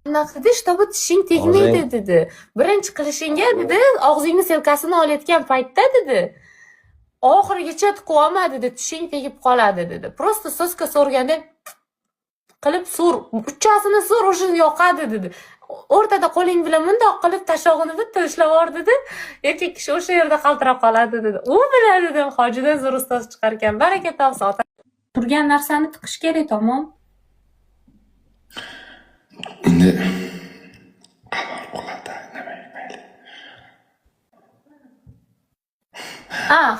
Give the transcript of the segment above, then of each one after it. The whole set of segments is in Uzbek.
bunaqa dedi, shtobi tishing tegmaydi dedi. Birinchi qilishingga dedi, og'zingni selkasini olayotgan paytda dedi, oxirigacha tiqib olma dedi, tishing tegib qoladi dedi. Prosta so'zga so'rganda qilib sur, uchasini sur, o'sha yoqadi dedi. O'rtada qo'ling bilan bundoq qilib tashog'ini bitta ushlab yubor dedi. Erkak kishi o'sha yerda qaltirab qoladi dedi. U bilan dedim, hojidan zo'r ustoz chiqar ekan. Baraka topsin. Turgan narsani tiqish kerak, tamom. Endi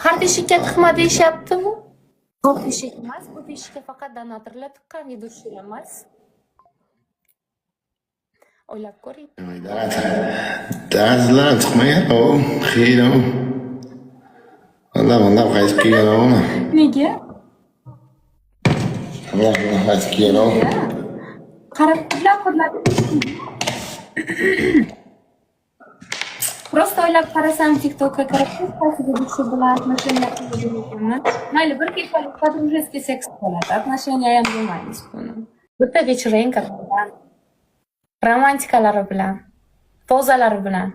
har teshikka tiqma deyishyaptimi? Bu teshik emas, bu teshikka faqat donatorlar tiqqan, vidurchilar emas. O'ylab ko'ring. dazlar chiqmagan o, xiyr o. Vallahi qaytib kelgan o. Nega? Vallahi qaytib kelgan o. Qarab turlar. Prosta o'ylab qarasam TikTokka kirib, qaysiga dushi bilan отношения qiladiganman. Mayli, bir kechalik подружеский seks bo'ladi. Отношения ham bo'lmaymiz buni. Bitta вечеринка bilan, romantikalari bilan, pozalari bilan.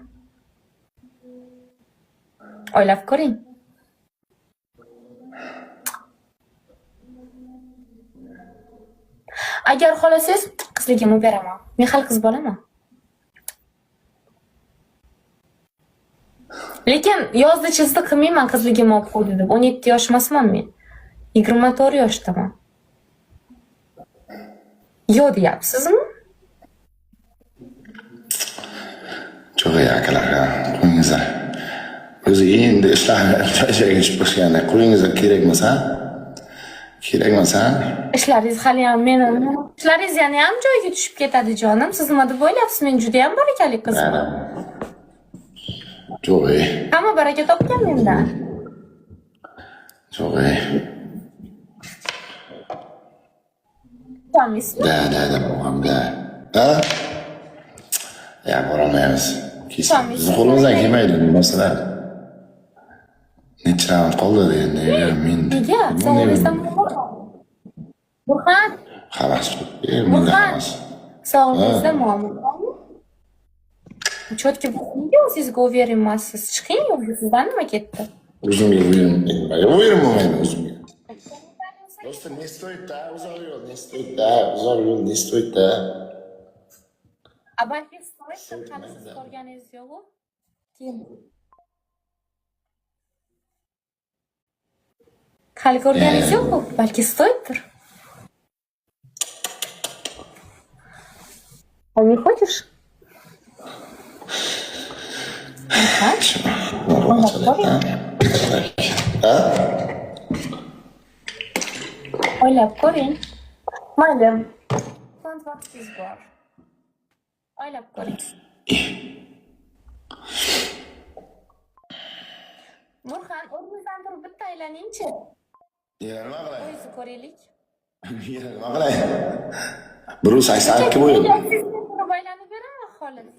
O'ylab ko'ring. Agar xolasangiz, qizligimni beraman. Men hali qiz bolaman. Lekin yozda chizdi qilmayman qizligim olib qo'ydi deb. 17 yosh emasman men. 24 yoshdaman. Yo deyapsizmi? Çok iyi akalarga qo'yingizga. O'ziga endi ishlarni tashlagich bo'lganda qo'yingizga kerakmasa? Ishlaringiz hali ham ishlaringiz yana ham joyiga tushib ketadi jonim. Siz nima deb o'ylayapsiz? Men juda ham barakali qizman. Çok iyi. Hamma baraka topgan mendan. Çok iyi. Tamizmi? Da, babam da. Ha? Ya borolmaymiz. Sizni qo'lingizdan kelmaydi masalan. Necha raund qoldi endi men. Nega? Sog'lig'ingizdan Burxan. Xalas. Burxan. Sog'lig'ingizdan muammo. Chotki nega sizga o'yerinmasiz? Chiqing yo'lga, sizdan nima ketdi? O'zimga o'yerinmayman o'zimga. Просто не стоит, да, uzoq yo'l не стоит, да. A balki stoytdir, hali siz ko'rganingiz yo'q-ku? Keyin. Hali ko'rganingiz yo'q-ku? Balki stoytdir. А не хочешь? O'ylab ko'ring. Mayli. Qancha vaqtingiz bor? O'ylab ko'ring. Burxan, o'rningizdan turib bitta aylaning-chi. Yana nima qilay? O'zingizni ko'raylik. Yana nima qilay? 1.82 bo'yim. Turib aylanib beraman xolos.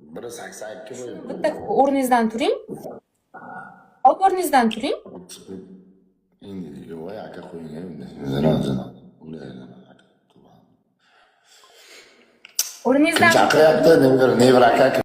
1.82 bo'yim. Bitta o'rningizdan turing. O'rningizdan turing. Endi yo'q, aka qo'ying endi. O'rningizdan chaqiryapti, nevra aka.